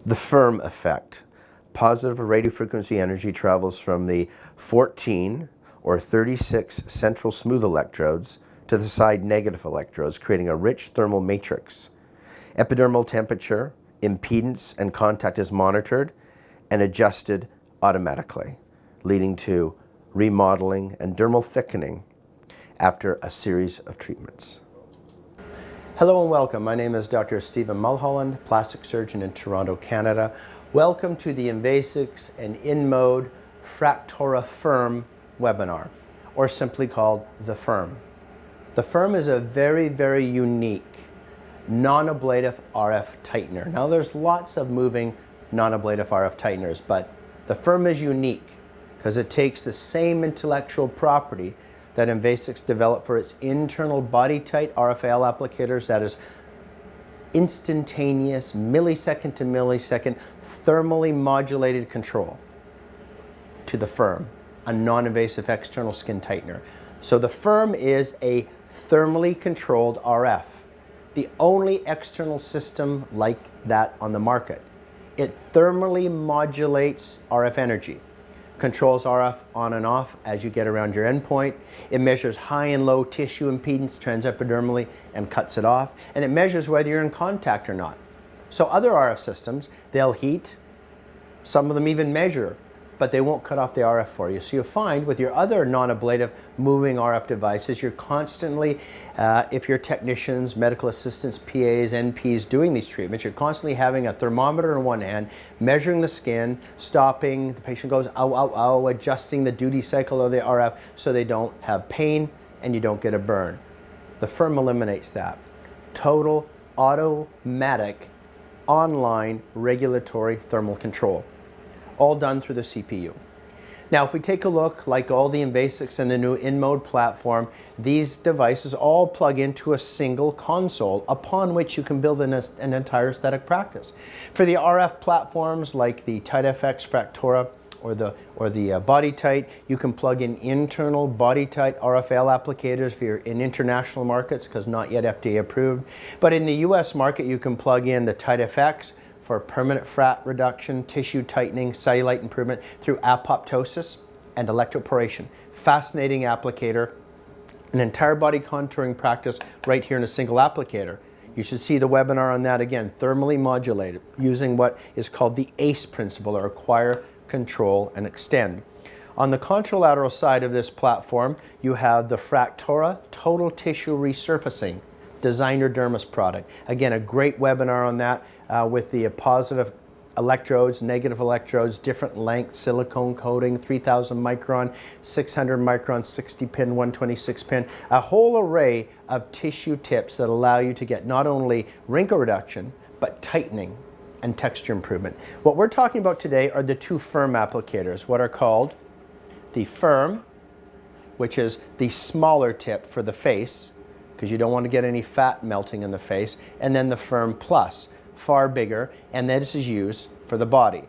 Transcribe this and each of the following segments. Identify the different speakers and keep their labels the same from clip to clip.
Speaker 1: The Firm effect. Positive radiofrequency energy travels from the 14 or 36 central smooth electrodes to the side negative electrodes, creating a rich thermal matrix. Epidermal temperature, impedance, and contact is monitored and adjusted automatically, leading to remodeling and dermal thickening after a series of treatments. Hello and welcome. My name is Dr. Stephen Mulholland, plastic surgeon in Toronto, Canada. Welcome to the Invasics and InMode Fractora Firm webinar, or simply called The Firm. The Firm is a very unique non-ablative RF tightener. Now there's lots of moving non-ablative RF tighteners, but the Firm is unique because it takes the same intellectual property that Invasics developed for its internal body-tight RFAL applicators, that is instantaneous, millisecond to millisecond, thermally modulated control, to the Firm, a non-invasive external skin tightener. So the Firm is a thermally controlled RF, the only external system like that on the market. It thermally modulates RF energy, controls RF on and off as you get around your endpoint. It measures high and low tissue impedance transepidermally and cuts it off. And it measures whether you're in contact or not. So other RF systems, they'll heat, some of them even measure, but they won't cut off the RF for you. So you'll find with your other non-ablative moving RF devices, you're constantly, if you're technicians, medical assistants, PAs, NPs doing these treatments, you're constantly having a thermometer in one hand, measuring the skin, stopping, the patient goes, ow, ow, ow, adjusting the duty cycle of the RF so they don't have pain and you don't get a burn. The Firm eliminates that. Total, automatic, online regulatory thermal control, all done through the CPU. Now, if we take a look, like all the Invasics and the new InMode platform, these devices all plug into a single console upon which you can build an entire aesthetic practice. For the RF platforms like the TightFX Fractora or the BodyTight, you can plug in internal BodyTight RFL applicators if you're in international markets, because not yet FDA approved. But in the US market, you can plug in the TightFX for permanent fat reduction, tissue tightening, cellulite improvement through apoptosis and electroporation. Fascinating applicator, an entire body contouring practice right here in a single applicator. You should see the webinar on that again, thermally modulated, using what is called the ACE principle, or acquire, control, and extend. On the contralateral side of this platform, you have the Fractora Total Tissue Resurfacing Designer Dermis product. Again, a great webinar on that with the positive electrodes, negative electrodes, different lengths, silicone coating, 3000 micron, 600 micron, 60 pin, 126 pin, a whole array of tissue tips that allow you to get not only wrinkle reduction, but tightening and texture improvement. What we're talking about today are the two Firm applicators, what are called the Firm, which is the smaller tip for the face, because you don't want to get any fat melting in the face, and then the Firm Plus, far bigger, and this is used for the body.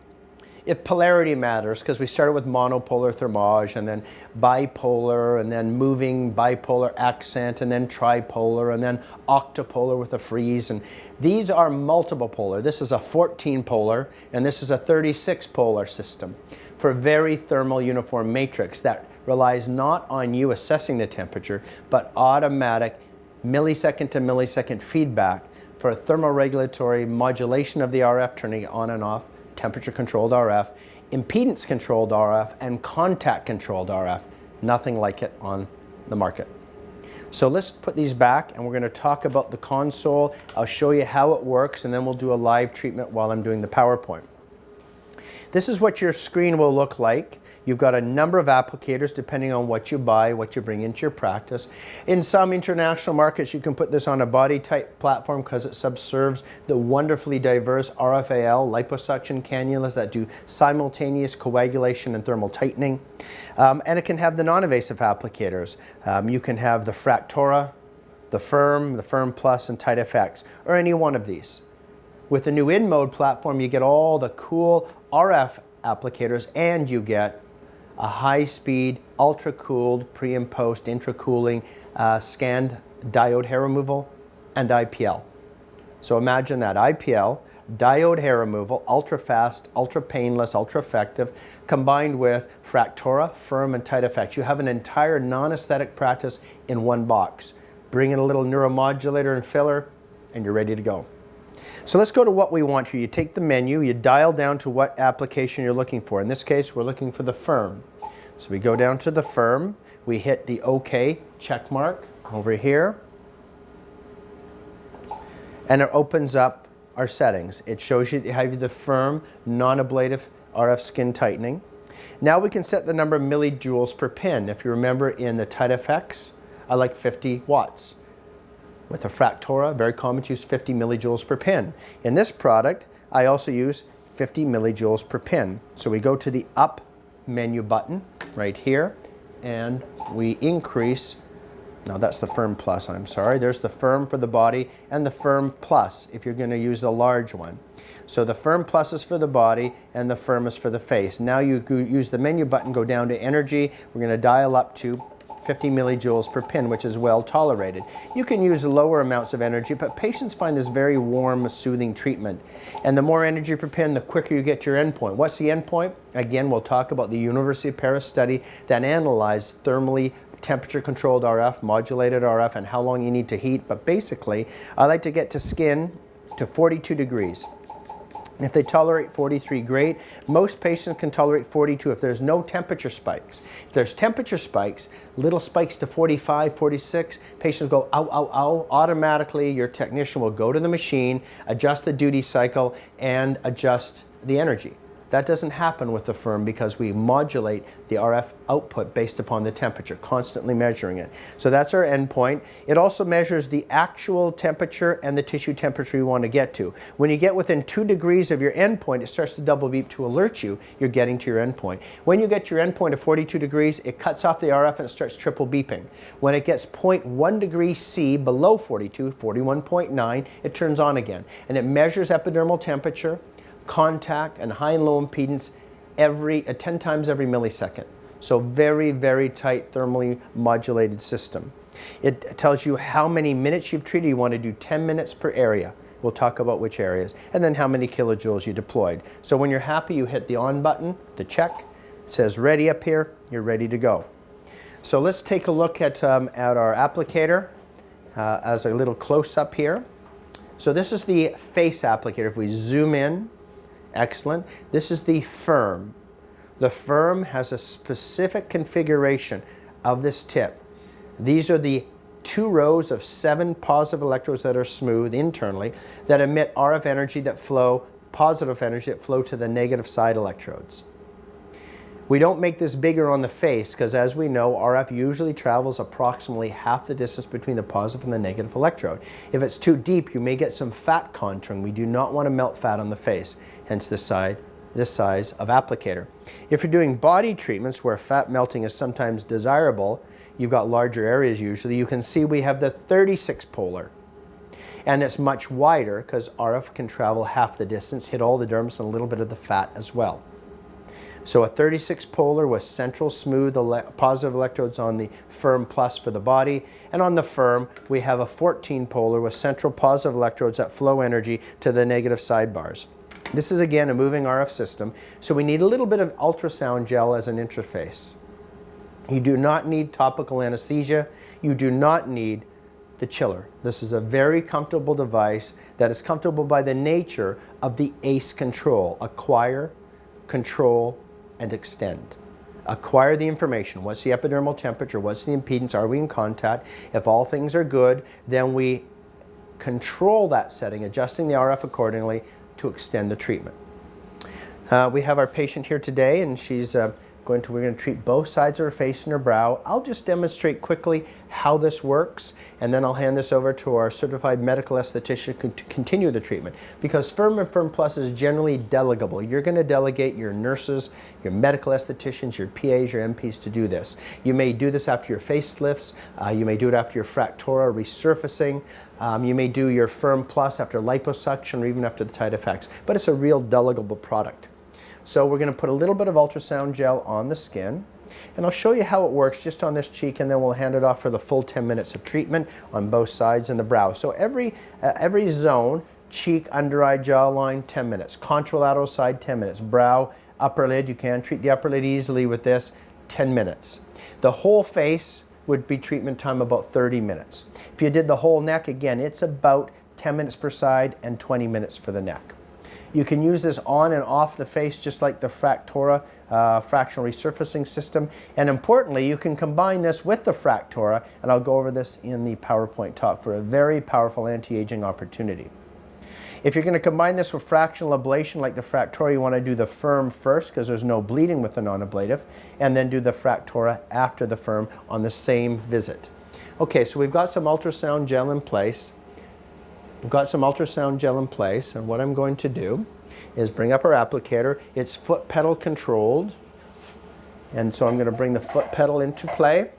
Speaker 1: If polarity matters, because we started with monopolar thermage, and then bipolar, and then moving bipolar accent, and then tripolar, and then octopolar with a freeze, and these are multiple polar. This is a 14 polar, and this is a 36 polar system for very thermal uniform matrix that relies not on you assessing the temperature, but automatic millisecond to millisecond feedback for a thermoregulatory modulation of the RF, turning it on and off, temperature controlled RF, impedance controlled RF, and contact controlled RF. Nothing like it on the market. So let's put these back and we're going to talk about the console. I'll show you how it works and then we'll do a live treatment while I'm doing the PowerPoint. This is what your screen will look like. You've got a number of applicators depending on what you buy, what you bring into your practice. In some international markets, you can put this on a body-type platform because it subserves the wonderfully diverse RFAL liposuction cannulas that do simultaneous coagulation and thermal tightening. And it can have the non-invasive applicators. You can have the Fractora, the Firm Plus, and TightFX, or any one of these. With the new InMode platform, you get all the cool RF applicators and you get a high-speed, ultra-cooled, pre and post intracooling scanned diode hair removal and IPL. So imagine that, IPL, diode hair removal, ultra fast, ultra painless, ultra effective, combined with Fractora Firm and Tight Effects. You have an entire non-aesthetic practice in one box. Bring in a little neuromodulator and filler, and you're ready to go. So let's go to what we want here. You take the menu, you dial down to what application you're looking for. In this case, we're looking for the Firm. So we go down to the Firm, we hit the OK check mark over here, and it opens up our settings. It shows you the Firm non-ablative RF skin tightening. Now we can set the number of millijoules per pin. If you remember in the Tight Effects, I like 50 watts. With a Fractora, very common to use 50 millijoules per pin. In this product, I also use 50 millijoules per pin. So we go to the up menu button right here, and we increase. Now that's the Firm Plus, I'm sorry. There's the Firm for the body and the Firm Plus if you're going to use the large one. So the Firm Plus is for the body and the Firm is for the face. Now you use the menu button, go down to energy. We're going to dial up to 50 millijoules per pin, which is well tolerated. You can use lower amounts of energy, but patients find this very warm, soothing treatment. And the more energy per pin, the quicker you get to your endpoint. What's the endpoint? Again, we'll talk about the University of Paris study that analyzed thermally temperature-controlled RF, modulated RF, and how long you need to heat. But basically, I like to get to skin to 42 degrees. If they tolerate 43, great. Most patients can tolerate 42 if there's no temperature spikes. If there's temperature spikes, little spikes to 45, 46, patients go, ow, ow, ow. Automatically, your technician will go to the machine, adjust the duty cycle, and adjust the energy. That doesn't happen with the Firm because we modulate the RF output based upon the temperature, constantly measuring it. So that's our endpoint. It also measures the actual temperature and the tissue temperature you want to get to. When you get within 2 degrees of your endpoint, it starts to double beep to alert you you're getting to your endpoint. When you get your endpoint of 42 degrees, it cuts off the RF and it starts triple beeping. When it gets 0.1 degrees C below 42, 41.9, it turns on again. And it measures epidermal temperature, contact, and high and low impedance 10 times every millisecond. So very, very tight thermally modulated system. It tells you how many minutes you've treated. You want to do 10 minutes per area. We'll talk about which areas. And then how many kilojoules you deployed. So when you're happy, you hit the on button, the check. It says ready up here. You're ready to go. So let's take a look at our applicator as a little close-up here. So this is the face applicator. If we zoom in, excellent. This is the Firm. The Firm has a specific configuration of this tip. These are the 2 rows of 7 positive electrodes that are smooth internally that emit RF energy that flow, positive energy that flow to the negative side electrodes. We don't make this bigger on the face because, as we know, RF usually travels approximately half the distance between the positive and the negative electrode. If it's too deep, you may get some fat contouring. We do not want to melt fat on the face, hence this size of applicator. If you're doing body treatments where fat melting is sometimes desirable, you've got larger areas usually. You can see we have the 36 polar. And it's much wider because RF can travel half the distance, hit all the dermis and a little bit of the fat as well. So a 36 polar with central smooth positive electrodes on the Firm Plus for the body. And on the Firm, we have a 14 polar with central positive electrodes that flow energy to the negative sidebars. This is again a moving RF system, so we need a little bit of ultrasound gel as an interface. You do not need topical anesthesia. You do not need the chiller. This is a very comfortable device that is comfortable by the nature of the ACE control: acquire, control, and extend. Acquire the information. What's the epidermal temperature? What's the impedance? Are we in contact? If all things are good, then we control that setting, adjusting the RF accordingly to extend the treatment. We have our patient here today, and she's we're going to treat both sides of her face and her brow. I'll just demonstrate quickly how this works, and then I'll hand this over to our certified medical esthetician to continue the treatment. Because Firm and Firm Plus is generally delegable. You're going to delegate your nurses, your medical estheticians, your PAs, your MPs to do this. You may do this after your facelifts. You may do it after your Fractora resurfacing. You may do your Firm Plus after liposuction or even after the Tight Effects. But it's a real delegable product. So we're going to put a little bit of ultrasound gel on the skin, and I'll show you how it works just on this cheek, and then we'll hand it off for the full 10 minutes of treatment on both sides and the brow. So every zone, cheek, under eye, jawline, 10 minutes. Contralateral side, 10 minutes. Brow, upper lid, you can treat the upper lid easily with this, 10 minutes. The whole face would be treatment time about 30 minutes. If you did the whole neck, again, it's about 10 minutes per side and 20 minutes for the neck. You can use this on and off the face just like the Fractora fractional resurfacing system. And importantly, you can combine this with the Fractora, and I'll go over this in the PowerPoint talk, for a very powerful anti-aging opportunity. If you're going to combine this with fractional ablation like the Fractora, you want to do the Firm first because there's no bleeding with the non-ablative, and then do the Fractora after the Firm on the same visit. Okay, so we've got some ultrasound gel in place. We've got some ultrasound gel in place, and what I'm going to do is bring up our applicator. It's foot pedal controlled, and so I'm going to bring the foot pedal into play,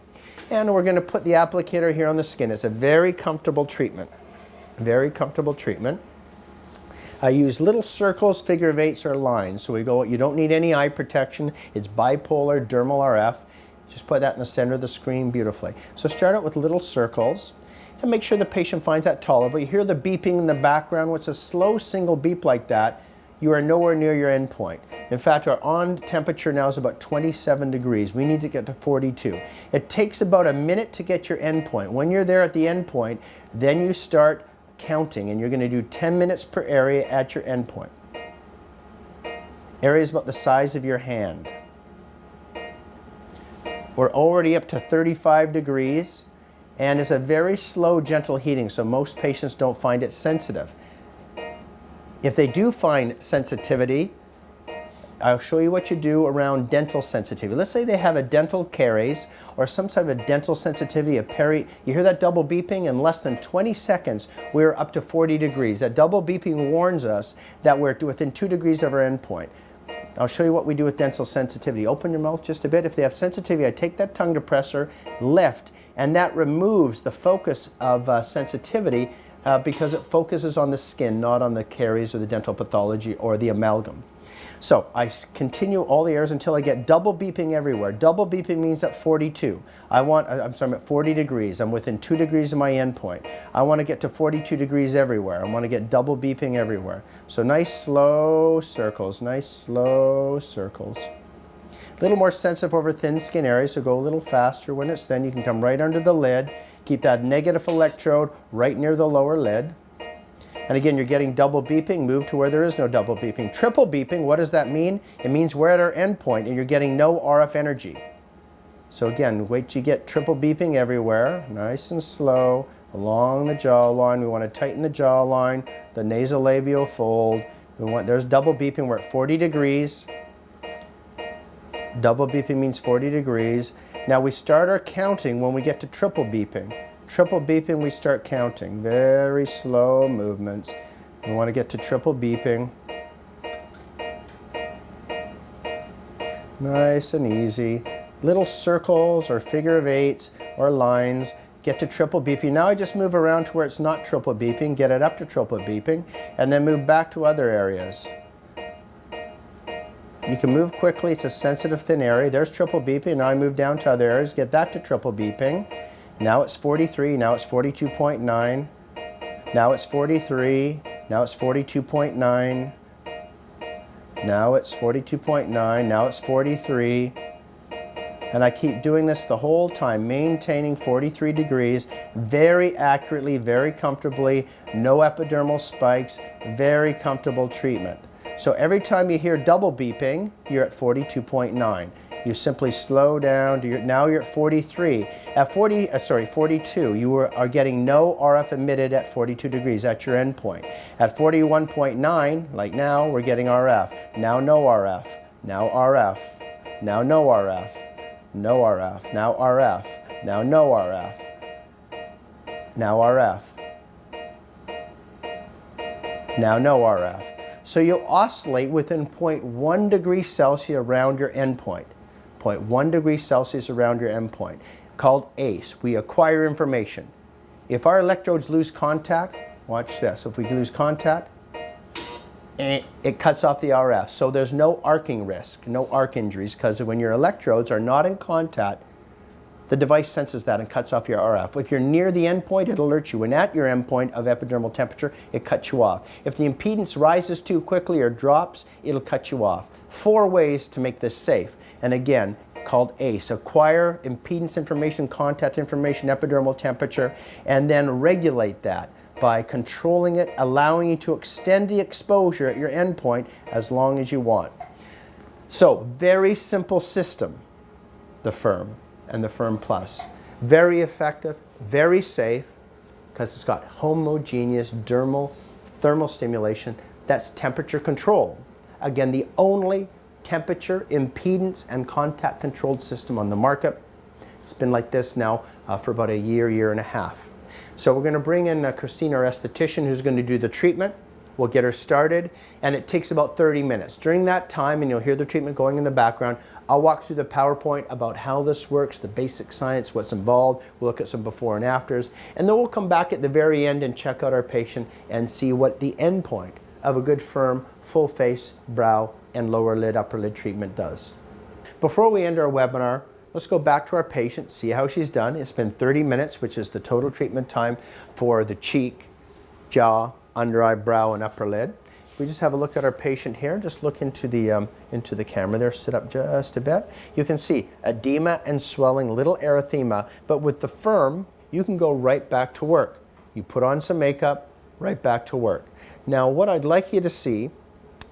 Speaker 1: and we're going to put the applicator here on the skin. It's a very comfortable treatment, very comfortable treatment. I use little circles, figure of eights, or lines. So we go, you don't need any eye protection. It's bipolar dermal RF. Just put that in the center of the screen beautifully. So start out with little circles and make sure the patient finds that tolerable. You hear the beeping in the background. When it's a slow single beep like that, you are nowhere near your endpoint. In fact, our on temperature now is about 27 degrees. We need to get to 42. It takes about a minute to get your endpoint. When you're there at the endpoint, then you start counting, and you're going to do 10 minutes per area at your endpoint. Area is about the size of your hand. We're already up to 35 degrees, and it's a very slow, gentle heating, so most patients don't find it sensitive. If they do find sensitivity, I'll show you what you do around dental sensitivity. Let's say they have a dental caries or some type of dental sensitivity, you hear that double beeping? In less than 20 seconds, we're up to 40 degrees. That double beeping warns us that we're within 2 degrees of our endpoint. I'll show you what we do with dental sensitivity. Open your mouth just a bit. If they have sensitivity, I take that tongue depressor, lift, and that removes the focus of sensitivity because it focuses on the skin, not on the caries or the dental pathology or the amalgam. So I continue all the areas until I get double beeping everywhere. Double beeping means at 42. I'm at 40 degrees. I'm within 2 degrees of my endpoint. I want to get to 42 degrees everywhere. I want to get double beeping everywhere. So nice slow circles, nice slow circles. A little more sensitive over thin skin areas, so go a little faster when it's thin. You can come right under the lid. Keep that negative electrode right near the lower lid. And again, you're getting double beeping, move to where there is no double beeping. Triple beeping, what does that mean? It means we're at our endpoint and you're getting no RF energy. So again, wait till you get triple beeping everywhere, nice and slow, along the jawline. We want to tighten the jawline, the nasolabial fold. There's double beeping, we're at 40 degrees. Double beeping means 40 degrees. Now we start our counting when we get to triple beeping. Triple beeping, we start counting. Very slow movements. We want to get to triple beeping. Nice and easy. Little circles or figure of eights or lines. Get to triple beeping. Now I just move around to where it's not triple beeping, get it up to triple beeping, and then move back to other areas. You can move quickly. It's a sensitive thin area. There's triple beeping. Now I move down to other areas, get that to triple beeping. Now it's 43, now it's 42.9, now it's 43, now it's 42.9, now it's 42.9, now it's 43. And I keep doing this the whole time, maintaining 43 degrees, very accurately, very comfortably, no epidermal spikes, very comfortable treatment. So every time you hear double beeping, you're at 42.9. You simply slow down to now you're at 43. At 42, you are getting no RF emitted at 42 degrees. That's your endpoint. At 41.9, like now, we're getting RF. Now no RF. Now RF. Now no RF. No RF. Now RF. Now no RF. Now RF. Now no RF. So you'll oscillate within 0.1 degree Celsius around your endpoint. 0.1 degrees Celsius around your endpoint, called ACE. We acquire information. If our electrodes lose contact, watch this, if we lose contact, it cuts off the RF. So there's no arcing risk, no arc injuries, because when your electrodes are not in contact, the device senses that and cuts off your RF. If you're near the endpoint, it'll alert you. When at your endpoint of epidermal temperature, it cuts you off. If the impedance rises too quickly or drops, it'll cut you off. 4 ways to make this safe. And again, called ACE, acquire impedance information, contact information, epidermal temperature, and then regulate that by controlling it, allowing you to extend the exposure at your endpoint as long as you want. So, very simple system, the Firm and the Firm Plus. Very effective, very safe, because it's got homogeneous dermal thermal stimulation that's temperature controlled. Again, the only temperature, impedance, and contact controlled system on the market. It's been like this now for about a year, year and a half. So we're going to bring in Christine, our esthetician, who's going to do the treatment. We'll get her started, and it takes about 30 minutes. During that time, and you'll hear the treatment going in the background, I'll walk through the PowerPoint about how this works, the basic science, what's involved. We'll look at some before and afters, and then we'll come back at the very end and check out our patient and see what the end point of a good firm full face, brow, and lower lid, upper lid treatment does. Before we end our webinar, let's go back to our patient, see how she's done. It's been 30 minutes, which is the total treatment time for the cheek, jaw, under eye, brow, and upper lid. If we just have a look at our patient here, just look into the camera there, sit up just a bit. You can see edema and swelling, little erythema, but with the Firm, you can go right back to work. You put on some makeup, right back to work. Now, what I'd like you to see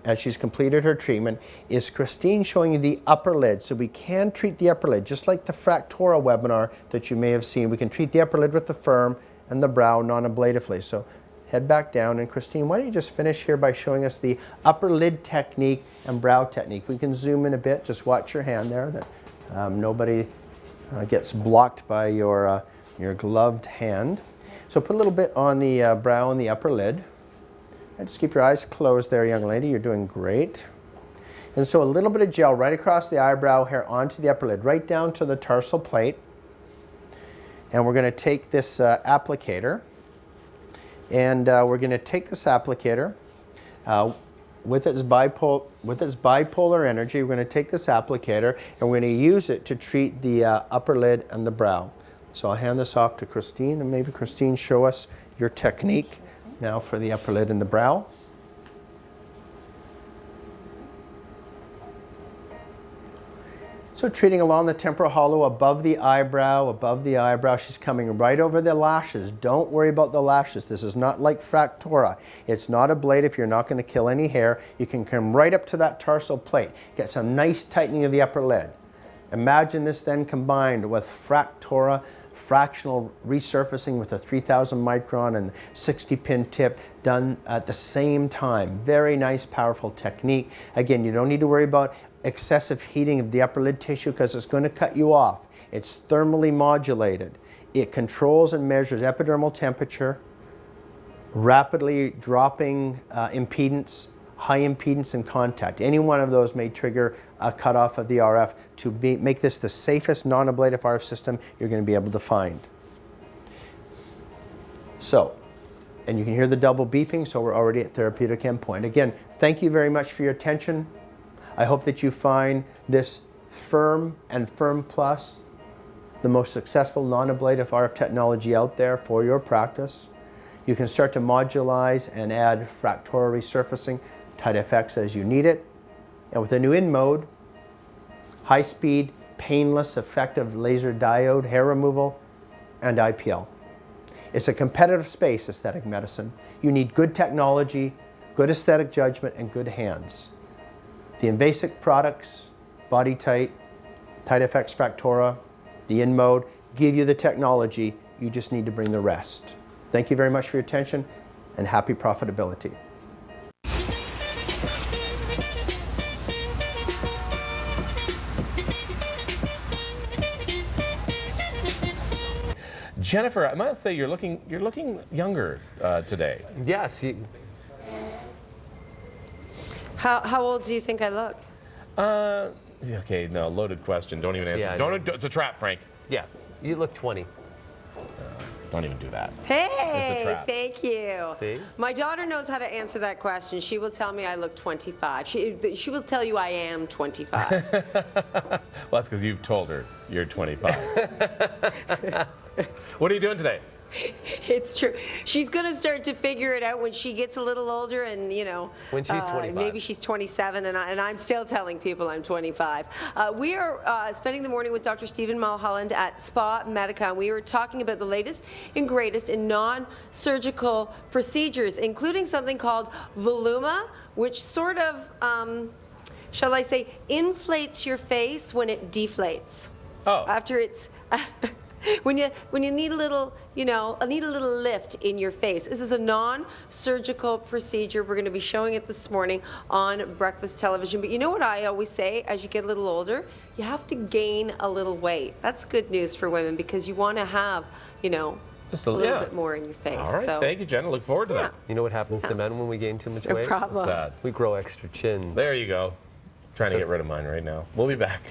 Speaker 1: as she's completed her treatment is Christine showing you the upper lid. So we can treat the upper lid, just like the Fractora webinar that you may have seen. We can treat the upper lid with the Firm and the brow non-ablatively. So head back down, and Christine, why don't you just finish here by showing us the upper lid technique and brow technique. We can zoom in a bit, just watch your hand there, that nobody gets blocked by your gloved hand. So put a little bit on the brow and the upper lid. And just keep your eyes closed there, young lady, you're doing great. And so a little bit of gel right across the eyebrow hair onto the upper lid, right down to the tarsal plate. And we're going to take this applicator, and we're going to take this applicator with its bipolar energy. We're going to take this applicator and we're going to use it to treat the upper lid and the brow. So I'll hand this off to Christine, and maybe Christine, show us your technique now for the upper lid and the brow. So treating along the temporal hollow above the eyebrow. She's coming right over the lashes. Don't worry about the lashes. This is not like Fractora. It's not ablative. You're not going to kill any hair. You can come right up to that tarsal plate. Get some nice tightening of the upper lid. Imagine this then combined with Fractora fractional resurfacing with a 3000 micron and 60 pin tip done at the same time. Very nice, powerful technique. Again, you don't need to worry about excessive heating of the upper lid tissue because it's going to cut you off. It's thermally modulated. It controls and measures epidermal temperature, rapidly dropping impedance, high impedance and contact. Any one of those may trigger a cutoff of the RF to make this the safest non-ablative RF system you're going to be able to find. So, and you can hear the double beeping, so we're already at therapeutic endpoint. Again, thank you very much for your attention. I hope that you find this Firm and Firm Plus the most successful non-ablative RF technology out there for your practice. You can start to modulize and add Fractora resurfacing, tight FX as you need it. And with a new in mode, high speed, painless, effective laser diode hair removal, and IPL. It's a competitive space, aesthetic medicine. You need good technology, good aesthetic judgment, and good hands. The invasive products, Body Tight, Tight FX Fractora, the in mode, give you the technology. You just need to bring the rest. Thank you very much for your attention, and happy profitability.
Speaker 2: Jennifer, I must say you're looking younger today.
Speaker 3: Yes.
Speaker 4: How old do you think I look?
Speaker 2: Okay, no, loaded question. Don't even answer.
Speaker 3: Yeah,
Speaker 2: Don't. It's a trap, Frank.
Speaker 3: Yeah, you look 20.
Speaker 2: Don't even do that. It's a
Speaker 4: Hey,
Speaker 2: trap.
Speaker 4: thank you.
Speaker 2: See?
Speaker 4: My daughter knows how to answer that question. She will tell me I look 25. She will tell you I am 25.
Speaker 2: Well, that's because you've told her you're 25. What are you doing today?
Speaker 4: It's true. She's going to start to figure it out when she gets a little older and, you know.
Speaker 3: When she's 25.
Speaker 4: Maybe she's 27 and I'm still telling people I'm 25. We are spending the morning with Dr. Stephen Mulholland at Spa Medica, and we were talking about the latest and greatest in non-surgical procedures, including something called Voluma, which sort of, shall I say, inflates your face when it deflates.
Speaker 2: Oh.
Speaker 4: After it's... When you need a little, you know, need a little lift in your face. This is a non-surgical procedure. We're going to be showing it this morning on breakfast television. But you know what I always say, as you get a little older, you have to gain a little weight. That's good news for women because you want to have, you know,
Speaker 2: Just
Speaker 4: a little
Speaker 2: yeah.
Speaker 4: bit more in your face.
Speaker 2: All right,
Speaker 4: So,
Speaker 2: thank you, Jenna. Look forward to that.
Speaker 3: You know what happens to men when we gain too much
Speaker 4: no
Speaker 3: weight?
Speaker 4: problem.
Speaker 2: What's that?
Speaker 3: We grow extra chins.
Speaker 2: There you go. Trying to
Speaker 3: So-
Speaker 2: get rid of mine right now. We'll be back.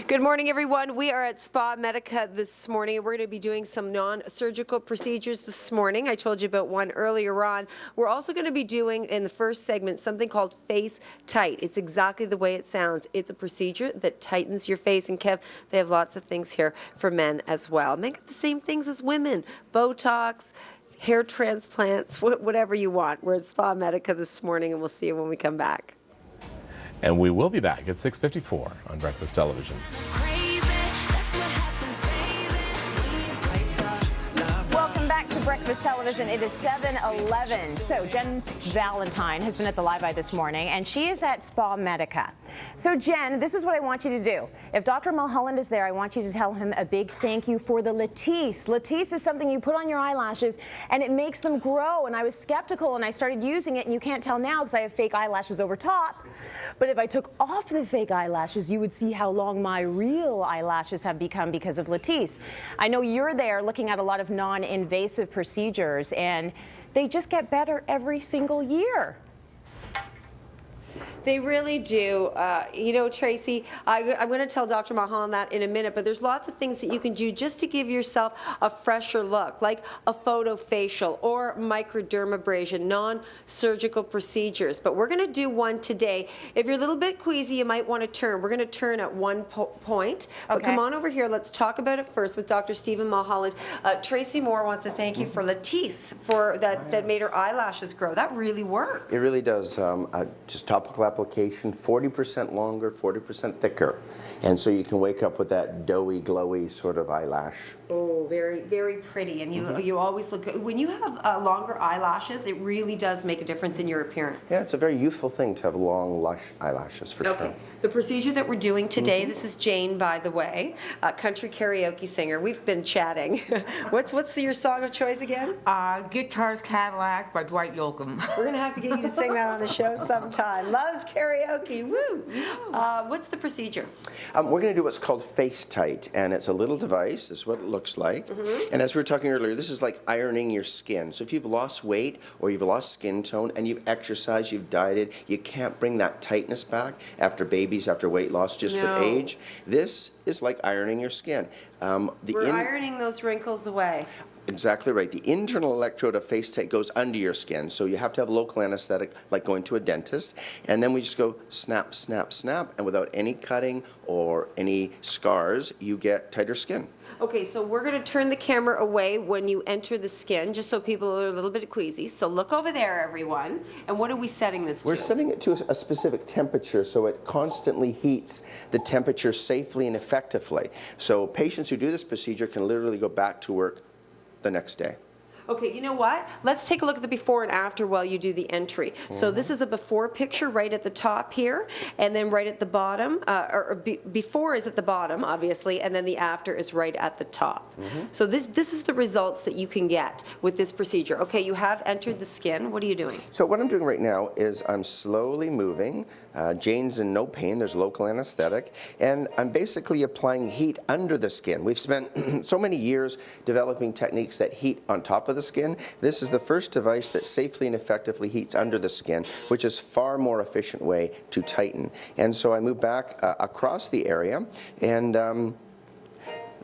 Speaker 4: Good morning, everyone. We are at Spa Medica this morning. We're going to be doing some non-surgical procedures this morning. I told you about one earlier on. We're also going to be doing, in the first segment, something called Face Tight. It's exactly the way it sounds. It's a procedure that tightens your face. And Kev, they have lots of things here for men as well. Men get the same things as women. Botox, hair transplants, whatever you want. We're at Spa Medica this morning, and we'll see you when we come back.
Speaker 2: And we will be back at 6:54 on Breakfast Television.
Speaker 5: Welcome back to Breakfast Television. It is 7:11. So Jen Valentine has been at the Live-Eye this morning, and she is at Spa Medica. So Jen, this is what I want you to do. If Dr. Mulholland is there, I want you to tell him a big thank you for the Latisse. Latisse is something you put on your eyelashes, and it makes them grow. And I was skeptical, and I started using it, and you can't tell now because I have fake eyelashes over top. But if I took off the fake eyelashes, you would see how long my real eyelashes have become because of Latisse. I know you're there looking at a lot of non-invasive procedures, and they just get better every single year.
Speaker 4: They really do. You know, Tracy, I'm going to tell Dr. Mulholland that in a minute, but there's lots of things that you can do just to give yourself a fresher look, like a photofacial or microdermabrasion, non-surgical procedures. But we're going to do one today. If you're a little bit queasy, you might want to turn. We're going to turn at one point. But
Speaker 5: Okay.
Speaker 4: come on over here. Let's talk about it first with Dr. Stephen Mulholland. Tracy Moore wants to thank you for Latisse, for that made her eyelashes grow. That really works.
Speaker 1: It really does. Just topical application, 40% longer, 40% thicker. And so you can wake up with that doughy, glowy sort of eyelash.
Speaker 4: Oh, very, very pretty. And you always look good. When you have longer eyelashes, it really does make a difference in your appearance.
Speaker 1: Yeah, it's a very youthful thing to have long, lush eyelashes for
Speaker 4: Okay.
Speaker 1: sure.
Speaker 4: The procedure that we're doing today, this is Jane, by the way, a country karaoke singer. We've been chatting. What's your song of choice again?
Speaker 6: Guitars Cadillac by Dwight Yoakam.
Speaker 4: We're going to have to get you to sing that on the show sometime. Loves karaoke. Woo! What's the procedure?
Speaker 1: We're going to do what's called Face Tight, and it's a little device. This is what it looks like. And as we were talking earlier, this is like ironing your skin. So if you've lost weight or you've lost skin tone and you've exercised, you've dieted, you can't bring that tightness back after babies, after weight loss, just with
Speaker 4: No.
Speaker 1: age. This is like ironing your skin.
Speaker 4: We're ironing those wrinkles away.
Speaker 1: Exactly right. The internal electrode of Face Tight goes under your skin, so you have to have local anesthetic, like going to a dentist, and then we just go snap, snap, snap, and without any cutting or any scars, you get tighter skin.
Speaker 4: Okay, so we're going to turn the camera away when you enter the skin, just so people are a little bit queasy. So look over there, everyone. And what are we setting this to?
Speaker 1: We're setting it to a specific temperature, so it constantly heats the temperature safely and effectively. So patients who do this procedure can literally go back to work the next day.
Speaker 4: Okay, you know what? Let's take a look at the before and after while you do the entry. So this is a before picture right at the top here, and then right at the bottom, before is at the bottom, obviously, and then the after is right at the top. So this is the results that you can get with this procedure. Okay, you have entered the skin. What are you doing?
Speaker 1: So what I'm doing right now is I'm slowly moving. Jane's in no pain. There's local anesthetic. And I'm basically applying heat under the skin. We've spent so many years developing techniques that heat on top of the skin. This is the first device that safely and effectively heats under the skin, which is far more efficient way to tighten. And so I move back across the area, and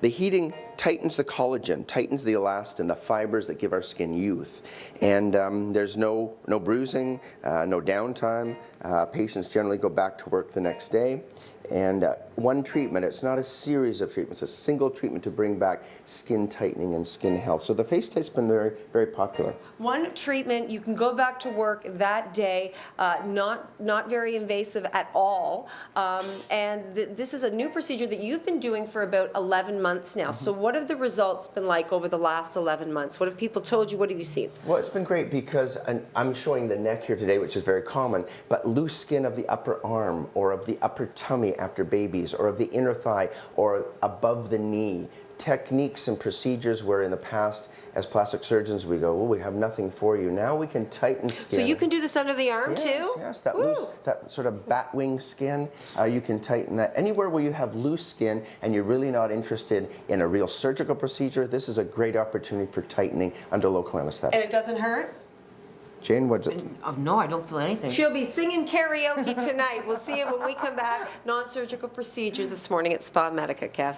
Speaker 1: The heating tightens the collagen, tightens the elastin, the fibers that give our skin youth. And there's no bruising, no downtime. Patients generally go back to work the next day. And one treatment, it's not a series of treatments, a single treatment to bring back skin tightening and skin health. So the face tight's been very, very popular.
Speaker 4: One treatment, you can go back to work that day, not very invasive at all. This is a new procedure that you've been doing for about 11 months now. So what have the results been like over the last 11 months? What have people told you? What have you seen?
Speaker 1: Well, it's been great because I'm showing the neck here today, which is very common, but loose skin of the upper arm or of the upper tummy after babies, or of the inner thigh, or above the knee. Techniques and procedures where in the past, as plastic surgeons, we go, oh, we have nothing for you. Now we can tighten skin.
Speaker 4: So you can do this under the arm too?
Speaker 1: Yes, that loose, that sort of bat wing skin, you can tighten that. Anywhere where you have loose skin and you're really not interested in a real surgical procedure, this is a great opportunity for tightening under local anesthetic.
Speaker 4: And it doesn't hurt?
Speaker 1: Jane, what's it?
Speaker 6: No, I don't feel anything.
Speaker 4: She'll be singing karaoke tonight. We'll see you when we come back. Non-surgical procedures this morning at Spa Medica, Kev.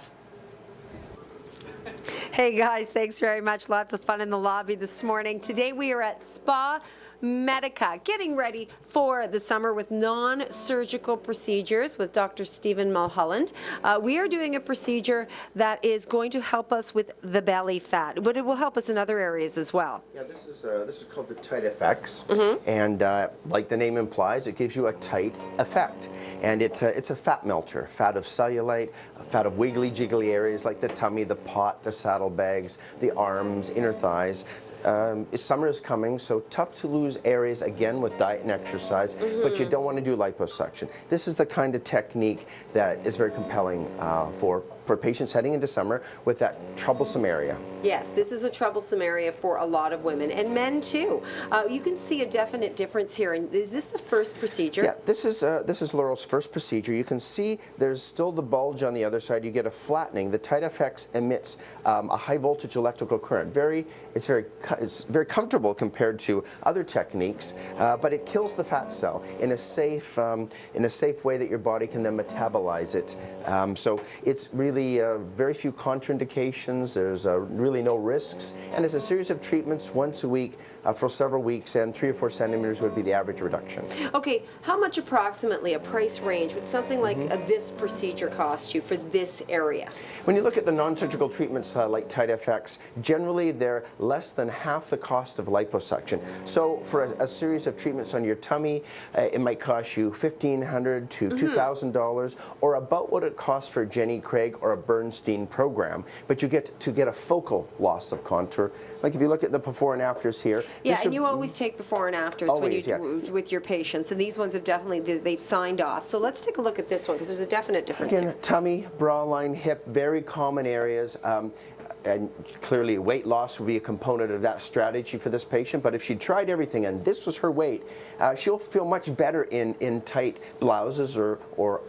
Speaker 4: Hey guys, thanks very much. Lots of fun in the lobby this morning. Today we are at Spa Medica, getting ready for the summer with non-surgical procedures with Dr. Stephen Mulholland. We are doing a procedure that is going to help us with the belly fat, but it will help us in other areas as well.
Speaker 1: Yeah, this is called the tight effects, and like the name implies, it gives you a tight effect, and it's a fat melter, fat of cellulite, fat of wiggly jiggly areas like the tummy, the pot, the saddlebags, the arms, inner thighs. Summer is coming, so tough to lose areas again with diet and exercise, but you don't want to do liposuction. This is the kind of technique that is very compelling for patients heading into summer with that troublesome area.
Speaker 4: Yes, this is a troublesome area for a lot of women and men too. You can see a definite difference here. And is this the first procedure? Yeah,
Speaker 1: this is Laurel's first procedure. You can see there's still the bulge on the other side. You get a flattening. The Tight FX emits a high voltage electrical current. It's very comfortable compared to other techniques, but it kills the fat cell in a safe way that your body can then metabolize it. So it's really very few contraindications. There's really no risks, and it's a series of treatments once a week for several weeks, and 3 or 4 centimeters would be the average reduction.
Speaker 4: Okay, how much approximately a price range would something like this procedure cost you for this area?
Speaker 1: When you look at the non-surgical treatments like Tight FX, generally they're less than half the cost of liposuction. So for a series of treatments on your tummy, it might cost you $1,500 to $2,000, or about what it costs for Jenny Craig or a Bernstein program, but you get to get a focal loss of contour. Like if you look at the before and afters here.
Speaker 4: Yeah, and you always take before and afters
Speaker 1: always,
Speaker 4: when you with your patients, and these ones have definitely, they've signed off. So let's take a look at this one because there's a definite difference
Speaker 1: Again,
Speaker 4: here.
Speaker 1: tummy, bra line, hip, very common areas. And clearly weight loss would be a component of that strategy for this patient, but if she tried everything and this was her weight, she'll feel much better in tight blouses or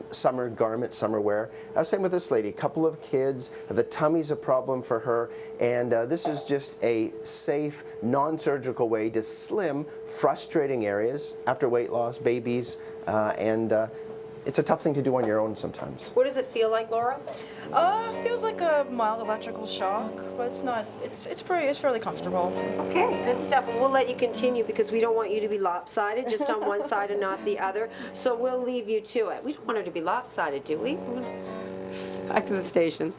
Speaker 1: summer garments, summer wear. Same with this lady, a couple of kids, the tummy's a problem for her, and this is just a safe, non-surgical way to slim frustrating areas after weight loss, babies, and it's a tough thing to do on your own sometimes.
Speaker 4: What does it feel like, Laura?
Speaker 7: Feels like a mild electrical shock, but it's not. It's fairly comfortable.
Speaker 4: Okay, good stuff. And we'll let you continue because we don't want you to be lopsided, just on one side and not the other. So we'll leave you to it. We don't want her to be lopsided, do we? Back to the station.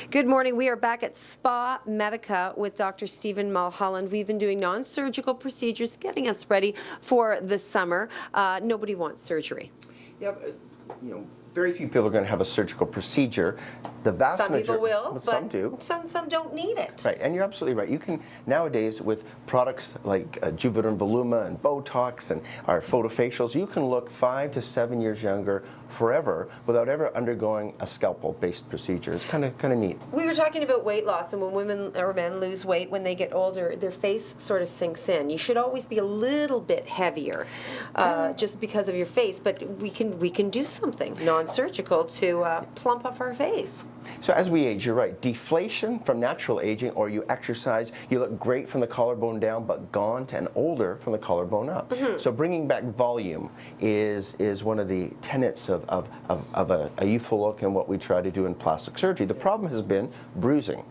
Speaker 4: Good morning. We are back at Spa Medica with Dr. Stephen Mulholland. We've been doing non-surgical procedures, getting us ready for the summer. Nobody wants surgery.
Speaker 1: Yeah, very few people are going to have a surgical procedure. The vast
Speaker 4: Some people will, but
Speaker 1: some do.
Speaker 4: Some don't need it.
Speaker 1: Right, and you're absolutely right. You can nowadays with products like Juvederm Voluma and Botox and our photofacials, you can look 5 to 7 years younger forever without ever undergoing a scalpel-based procedure. It's kind of neat.
Speaker 4: We were talking about weight loss, and when women or men lose weight when they get older, their face sort of sinks in. You should always be a little bit heavier, just because of your face. But we can do something non non-surgical to plump up our face.
Speaker 1: So as we age, you're right, deflation from natural aging, or you exercise, you look great from the collarbone down, but gaunt and older from the collarbone up. So bringing back volume is one of the tenets of a youthful look and what we try to do in plastic surgery. The problem has been bruising.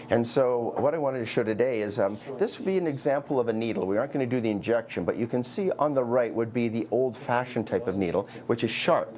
Speaker 1: And so what I wanted to show today is this would be an example of a needle. We aren't going to do the injection, but you can see on the right would be the old-fashioned type of needle, which is sharp.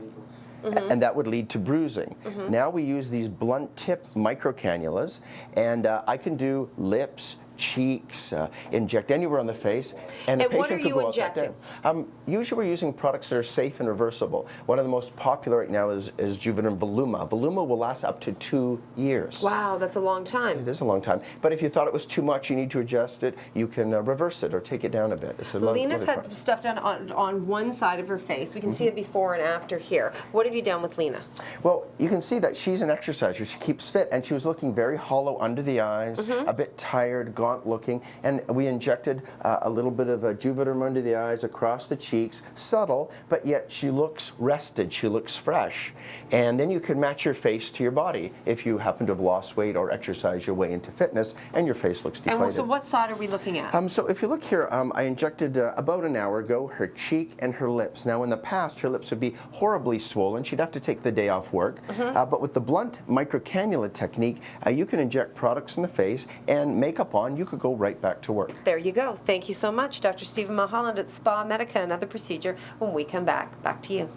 Speaker 1: And that would lead to bruising. Now we use these blunt tip microcannulas, and I can do lips, cheeks, inject anywhere on the face, and the
Speaker 4: what
Speaker 1: patient
Speaker 4: are
Speaker 1: could
Speaker 4: you
Speaker 1: go out that
Speaker 4: injecting?
Speaker 1: day. Usually we're using products that are safe and reversible. One of the most popular right now is Juvenile Voluma. Voluma will last up to 2 years.
Speaker 4: Wow, that's a long time.
Speaker 1: It is a long time. But if you thought it was too much, you need to adjust it, you can reverse it or take it down a bit. It's a
Speaker 4: Lena's
Speaker 1: lovely
Speaker 4: had
Speaker 1: product.
Speaker 4: stuff done on one side of her face. We can see it before and after here. What have you done with Lena?
Speaker 1: Well, you can see that she's an exerciser. She keeps fit, and she was looking very hollow under the eyes, a bit tired, gaunt looking, and we injected a little bit of a Juvederm under the eyes, across the cheeks, subtle, but yet she looks rested, she looks fresh. And then you can match your face to your body if you happen to have lost weight or exercised your way into fitness, and your face looks deflated.
Speaker 4: And so what side are we looking at?
Speaker 1: So if you look here, I injected about an hour ago her cheek and her lips. Now in the past, her lips would be horribly swollen. She'd have to take the day off work. But with the blunt microcannula technique, you can inject products in the face, and makeup on, you could go right back to work.
Speaker 4: There you go. Thank you so much, Dr. Stephen Mulholland at Spa Medica. Another procedure when we come back. Back to you.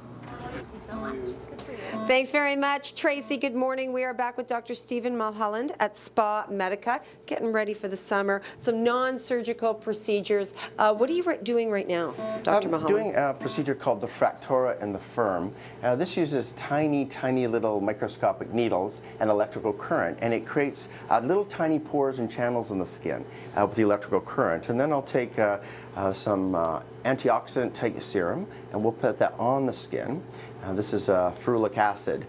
Speaker 8: Thank you so much. Good for you.
Speaker 4: Thanks very much, Tracy. Good morning. We are back with Dr. Stephen Mulholland at Spa Medica, getting ready for the summer. Some non-surgical procedures. What are you doing right now, Dr. Mulholland?
Speaker 1: I'm doing a procedure called the Fractora and the Firm. This uses tiny, tiny little microscopic needles and electrical current, and it creates little tiny pores and channels in the skin with the electrical current. And then I'll take some antioxidant type serum, and we'll put that on the skin. This is ferulic acid,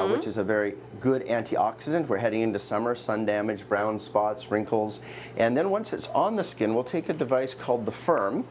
Speaker 1: which is a very good antioxidant. We're heading into summer, sun damage, brown spots, wrinkles. And then once it's on the skin, we'll take a device called the Firm.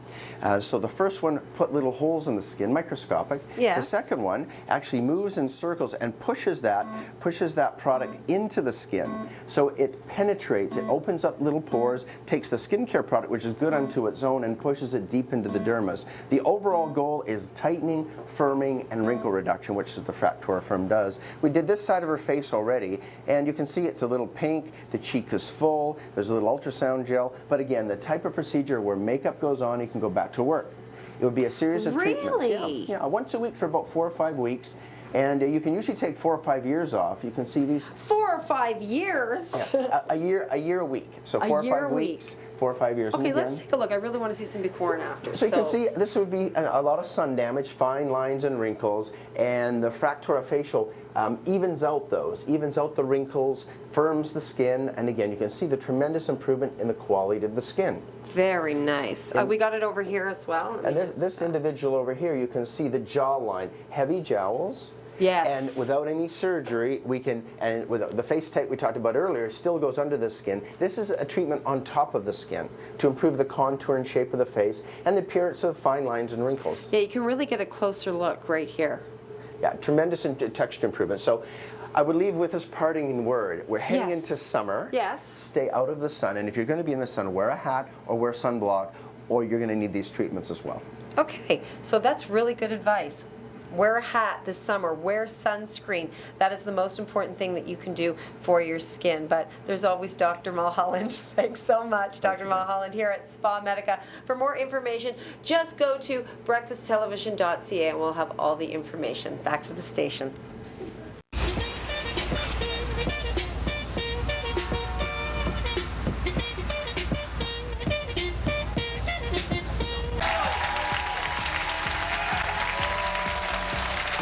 Speaker 1: So the first one put little holes in the skin, microscopic.
Speaker 4: Yes.
Speaker 1: The second one actually moves in circles and pushes that product into the skin. So it penetrates, it opens up little pores, takes the skincare product, which is good unto its own, and pushes it deep into the dermis. The overall goal is tightening, firming, and wrinkle reduction, which is the Fractora Firm does. We did this side of her face already, and you can see it's a little pink, the cheek is full, there's a little ultrasound gel, but again, the type of procedure where makeup goes on, you can go back to work. It would be a series of treatments.
Speaker 4: Really?
Speaker 1: Yeah, once a week for about 4 or 5 weeks. And you can usually take 4 or 5 years off. You can see these
Speaker 4: 4 or 5 years?
Speaker 1: yeah, a year a week. So 4 or 5 weeks, 4 or 5 years.
Speaker 4: Okay,
Speaker 1: and again,
Speaker 4: let's take a look. I really want to see some before and after.
Speaker 1: so you can see this would be a lot of sun damage, fine lines and wrinkles, and the Fractora facial evens out the wrinkles, firms the skin, and again, you can see the tremendous improvement in the quality of the skin.
Speaker 4: Very nice. We got it over here as well.
Speaker 1: And this individual over here, you can see the jawline, heavy jowls.
Speaker 4: Yes.
Speaker 1: And without any surgery, we can, and with the face tape we talked about earlier, still goes under the skin. This is a treatment on top of the skin to improve the contour and shape of the face and the appearance of fine lines and wrinkles.
Speaker 4: Yeah, you can really get a closer look right here.
Speaker 1: Yeah, tremendous texture improvement. So I would leave with this parting word. We're heading
Speaker 4: Yes.
Speaker 1: into summer.
Speaker 4: Yes.
Speaker 1: Stay out of the sun, and if you're going to be in the sun, wear a hat or wear sunblock, or you're going to need these treatments as well.
Speaker 4: Okay, so that's really good advice. Wear a hat this summer, wear sunscreen. That is the most important thing that you can do for your skin. But there's always Dr. Mulholland. Thanks so much, Dr. Mulholland here at Spa Medica. For more information, just go to breakfasttelevision.ca and we'll have all the information. Back to the station.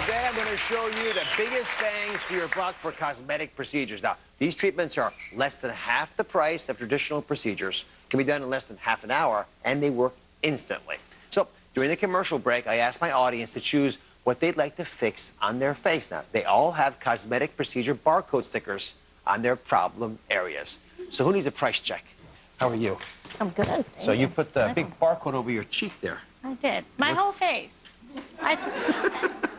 Speaker 9: Today I'm going to show you the biggest bangs for your buck for cosmetic procedures. Now, these treatments are less than half the price of traditional procedures, can be done in less than half an hour, and they work instantly. So, during the commercial break, I asked my audience to choose what they'd like to fix on their face. Now, they all have cosmetic procedure barcode stickers on their problem areas. So who needs a price check? How are you?
Speaker 8: I'm good.
Speaker 9: So you put the big barcode over your cheek there.
Speaker 8: I did. My whole face.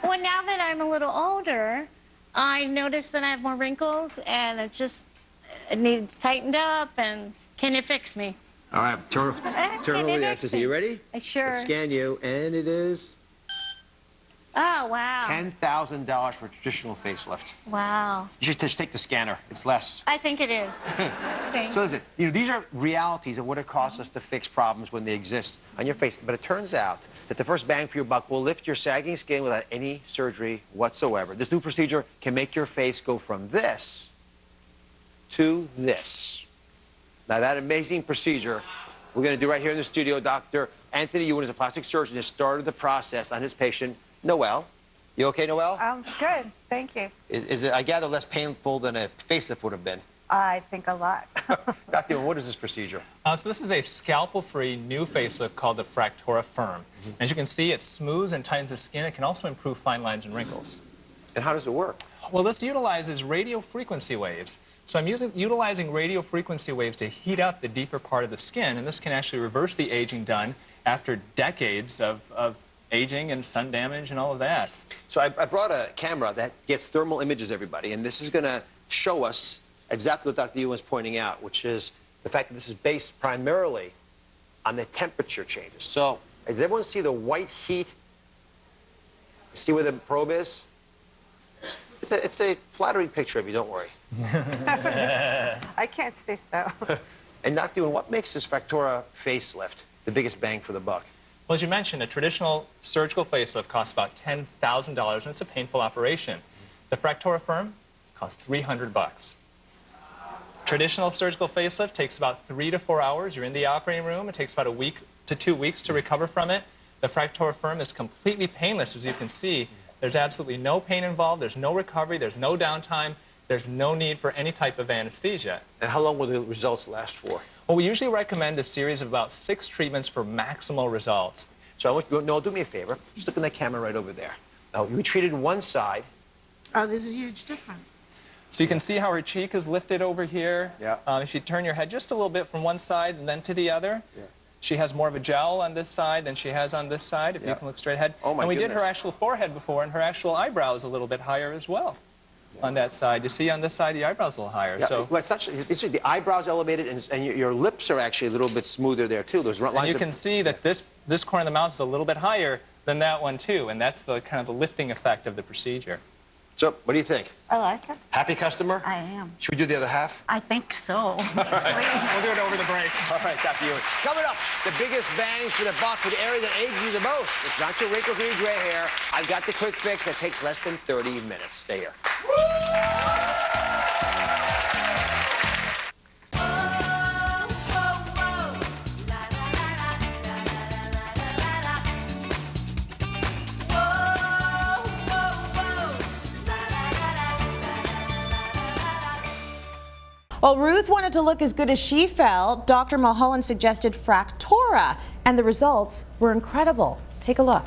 Speaker 8: Well, Well, now that I'm a little older, I noticed that I have more wrinkles, and it needs tightened up. And can you fix me?
Speaker 9: All right, turn over the axis. Are you ready?
Speaker 8: Sure.
Speaker 9: Let's scan you, and it is
Speaker 8: Oh, wow.
Speaker 9: $10,000 for a traditional facelift.
Speaker 8: Wow.
Speaker 9: You should just take the scanner. It's less.
Speaker 8: I think it is. Thanks.
Speaker 9: So listen, these are realities of what it costs us to fix problems when they exist on your face. But it turns out that the first bang for your buck will lift your sagging skin without any surgery whatsoever. This new procedure can make your face go from this to this. Now, that amazing procedure we're going to do right here in the studio, Dr. Anthony Ewan is a plastic surgeon, has started the process on his patient, Noelle. You okay, Noelle?
Speaker 10: Good, thank you.
Speaker 9: Is it, I gather, less painful than a facelift would have been?
Speaker 10: I think a lot.
Speaker 9: Dr. Ewan, what is this procedure?
Speaker 11: So this is a scalpel-free new facelift called the Fractora Firm. As you can see, it smooths and tightens the skin. It can also improve fine lines and wrinkles.
Speaker 9: And how does it work?
Speaker 11: Well, this utilizes radio frequency waves. So I'm utilizing radio frequency waves to heat up the deeper part of the skin, and this can actually reverse the aging done after decades of aging and sun damage and all of that.
Speaker 9: So I brought a camera that gets thermal images, everybody, and this is going to show us exactly what Dr. Ewan is pointing out, which is the fact that this is based primarily on the temperature changes. So does everyone see the white heat? See where the probe is? It's a flattering picture of you, don't worry.
Speaker 10: I can't say so.
Speaker 9: And Dr. Ewan, what makes this Fractora facelift the biggest bang for the buck?
Speaker 11: Well, as you mentioned, a traditional surgical facelift costs about $10,000, and it's a painful operation. The Fractora Firm costs $300. Traditional surgical facelift takes about 3 to 4 hours. You're in the operating room. It takes about a week to 2 weeks to recover from it. The Fractora Firm is completely painless, as you can see. There's absolutely no pain involved. There's no recovery. There's no downtime. There's no need for any type of anesthesia.
Speaker 9: And how long will the results last for?
Speaker 11: Well, we usually recommend a series of about 6 treatments for maximal results.
Speaker 9: So I want you to go, no, do me a favor. Just look at that camera right over there. Now, we treated one side.
Speaker 10: Oh, there's a huge difference.
Speaker 11: So you can see how her cheek is lifted over here.
Speaker 9: Yeah.
Speaker 11: If you turn your head just a little bit from one side and then to the other,
Speaker 9: yeah.
Speaker 11: She has more of a jowl on this side than she has on this side, if you can look straight ahead.
Speaker 9: Oh, my
Speaker 11: and we did her
Speaker 9: goodness.
Speaker 11: actual forehead before, and her actual eyebrow is a little bit higher as well on that side. You see on this side, the eyebrow's a little higher.
Speaker 9: Yeah,
Speaker 11: So
Speaker 9: well, it's the eyebrows elevated, and your lips are actually a little bit smoother there, too. Those lines
Speaker 11: and you can see that this corner of the mouth is a little bit higher than that one, too, and that's the kind of the lifting effect of the procedure.
Speaker 9: So, what do you think?
Speaker 10: I like it.
Speaker 9: Happy customer?
Speaker 10: I am.
Speaker 9: Should we do the other half?
Speaker 10: I think so.
Speaker 11: We'll do it over the break.
Speaker 9: All right, Dr. Ewan. Coming up, the biggest bang for the buck for the area that ages you the most. It's not your wrinkles or your gray hair. I've got the quick fix that takes less than 30 minutes. Stay here.
Speaker 5: Well, Ruth wanted to look as good as she felt. Dr. Mulholland suggested Fractora, and the results were incredible. Take a look.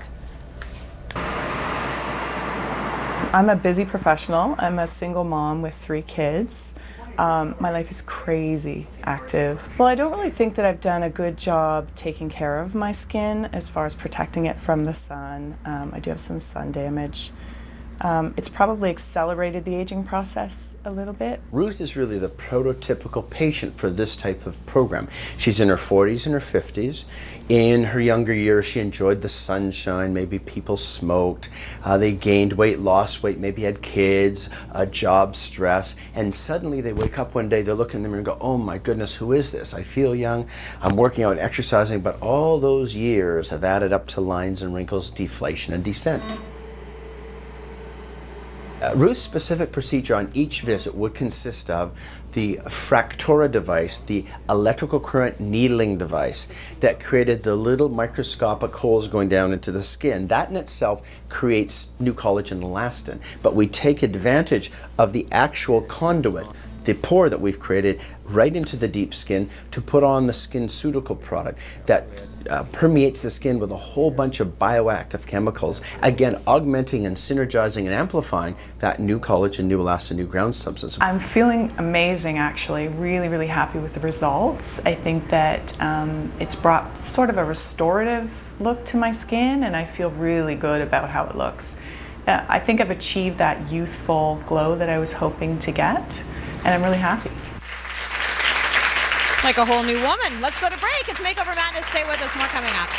Speaker 12: I'm a busy professional. I'm a single mom with 3 kids. My life is crazy active. Well, I don't really think that I've done a good job taking care of my skin as far as protecting it from the sun. I do have some sun damage. It's probably accelerated the aging process a little bit.
Speaker 1: Ruth is really the prototypical patient for this type of program. She's in her 40s and her 50s. In her younger years, she enjoyed the sunshine. Maybe people smoked. They gained weight, lost weight, maybe had kids, job stress. And suddenly they wake up one day, they look in the mirror and go, oh my goodness, who is this? I feel young. I'm working out and exercising, but all those years have added up to lines and wrinkles, deflation and descent. Ruth's specific procedure on each visit would consist of the Fractora device, the electrical current needling device that created the little microscopic holes going down into the skin. That in itself creates new collagen and elastin, but we take advantage of the actual conduit, the pore that we've created right into the deep skin to put on the SkinCeutical product that permeates the skin with a whole bunch of bioactive chemicals, again augmenting and synergizing and amplifying that new collagen, new elastin, new ground substance.
Speaker 12: I'm feeling amazing, actually. Really, really happy with the results. I think that it's brought sort of a restorative look to my skin, and I feel really good about how it looks. I think I've achieved that youthful glow that I was hoping to get, and I'm really happy.
Speaker 5: Like a whole new woman. Let's go to break. It's Makeover Madness. Stay with us. More coming up.